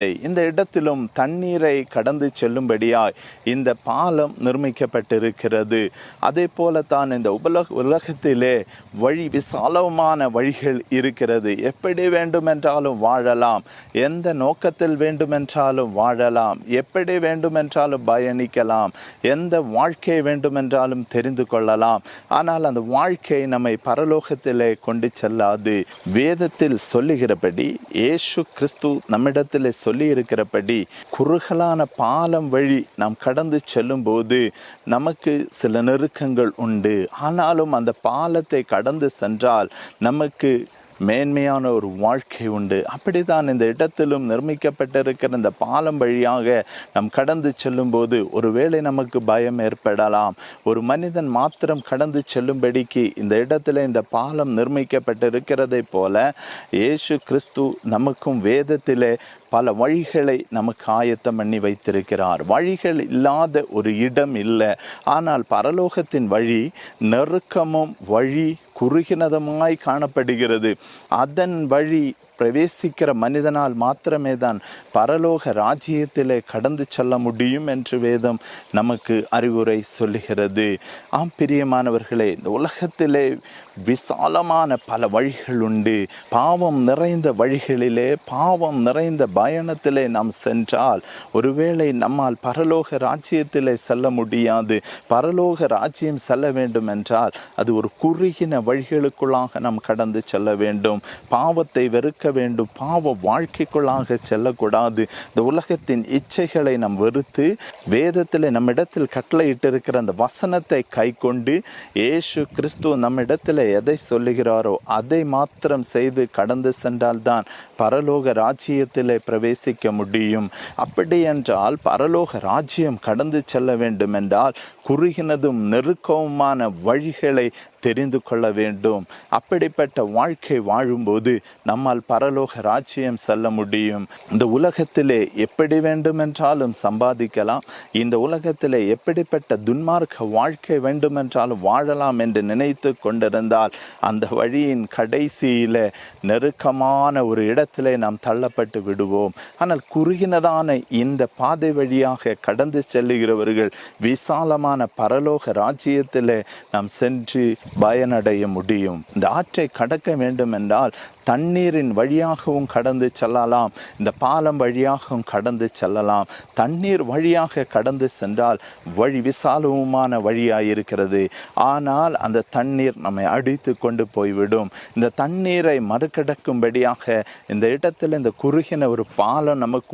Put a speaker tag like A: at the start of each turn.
A: இந்த இடத்திலும் தண்ணீரை கடந்து செல்லும்படியாய் இந்த பாலம் நிர்மிக்கப்பட்டிருக்கிறது. அதே போலத்தான் இந்த உலகத்திலே விசாலமான வழிகள் இருக்கிறது. எப்படி வேண்டுமென்றாலும் வாழலாம், எந்த நோக்கத்தில் வேண்டுமென்றாலும் வாழலாம், எப்படி வேண்டுமென்றாலும் பயணிக்கலாம், எந்த வாழ்க்கை வேண்டுமென்றாலும் தெரிந்து கொள்ளலாம். ஆனால் அந்த வாழ்க்கை நம்மை பரலோகத்திலே கொண்டு செல்லாது. வேதத்தில் சொல்லுகிறபடி இயேசு கிறிஸ்து நம்மிடத்திலே சொல்லி இருக்கிறபடி குறுகலான பாலம் வழி நாம் கடந்து செல்லும் போது நமக்கு சில நெருக்கங்கள் உண்டு. ஆனாலும் அந்த பாலத்தை கடந்து சென்றால் நமக்கு மேன்மையான ஒரு வாழ்க்கை உண்டு. அப்படித்தான் இந்த இடத்திலும் நிர்மிக்கப்பட்டிருக்கிற இந்த பாலம் வழியாக நாம் கடந்து செல்லும் போது ஒருவேளை நமக்கு பயம் ஏற்படலாம். ஒரு மனிதன் மாத்திரம் கடந்து செல்லும்படிக்கு இந்த இடத்துல இந்த பாலம் நிர்மிக்கப்பட்டிருக்கிறதை போல இயேசு கிறிஸ்து நமக்கும் வேதத்திலே பல வழிகளை நமக்கு ஆயத்தம் பண்ணி வைத்திருக்கிறார். வழிகள் இல்லாத ஒரு இடம் இல்லை. ஆனால் பரலோகத்தின் வழி நெருக்கமும் வழி குறுகினதுமாய் காணப்படுகிறது. அதன் வழி பிரவேசிக்கிற மனிதனால் மாத்திரமே தான் பரலோக ராஜ்யத்திலே கடந்து செல்ல முடியும் என்று வேதம் நமக்கு அறிவுரை சொல்லுகிறது. ஆம் பிரியமானவர்களே, இந்த உலகத்திலே விசாலமான பல வழிகள் உண்டு. பாவம் நிறைந்த வழிகளிலே, பாவம் நிறைந்த பயணத்திலே நாம் சென்றால் ஒருவேளை நம்மால் பரலோக ராஜ்யத்திலே செல்ல முடியாது. பரலோக ராஜ்யம் செல்ல வேண்டும் என்றால் அது ஒரு குறுகின வழிகளுக்குள்ளாக நாம் கடந்து செல்ல வேண்டும். பாவத்தை வெறுக்க வேண்டும், பாவ வாழ்க்கைக்குள்ளாக செல்லக்கூடாது. இந்த உலகத்தின் இச்சைகளை நாம் வெறுத்து வேதத்தில் நம்மிடத்தில் கட்டளையிட்டிருக்கிற அந்த வசனத்தை கை கொண்டு இயேசு கிறிஸ்து நம்மிடத்தில் எதை சொல்லுகிறாரோ அதை மாத்திரம் செய்து கடந்து சென்றால்தான் பரலோக ராஜ்யத்திலே பிரவேசிக்க முடியும். அப்படி என்றால் பரலோக ராஜ்யம் கடந்து செல்ல வேண்டும் என்றால் குறுகினதும் நெருக்கவுமான வழிகளை தெரிந்து கொள்ள வேண்டும். அப்படிப்பட்ட வாழ்க்கை வாழும்போது நம்மால் பரலோக ராஜ்யம் செல்ல முடியும். இந்த உலகத்திலே எப்படி வேண்டுமென்றாலும் சம்பாதிக்கலாம், இந்த உலகத்திலே எப்படிப்பட்ட துன்மார்க்க வாழ்க்கை வேண்டுமென்றாலும் வாழலாம் என்று நினைத்து கொண்டிருந்தால் அந்த வழியின் கடைசியில நெருக்கமான ஒரு இடத்திலே நாம் தள்ளப்பட்டு விடுவோம். ஆனால் குறுகினதான இந்த பாதை வழியாக கடந்து செல்லுகிறவர்கள் விசாலமான பரலோக ராஜ்யத்திலே நாம் சென்று பயனடைய முடியும். இந்த ஆற்றை கடக்க வேண்டும் என்றால் தண்ணீரின் வழியாகவும் கடந்து செல்லலாம், இந்த பாலம் வழியாகவும் கடந்து செல்லலாம். தண்ணீர் வழியாக கடந்து சென்றால் வழி விசாலமான வழியாயிருக்கிறது. ஆனால் அந்த தண்ணீர் நம்மை அடித்து கொண்டு போய்விடும். இந்த தண்ணீரை மறுக்கடக்கும்படியாக இந்த இடத்துல இந்த குறுகின ஒரு பாலம் நமக்கு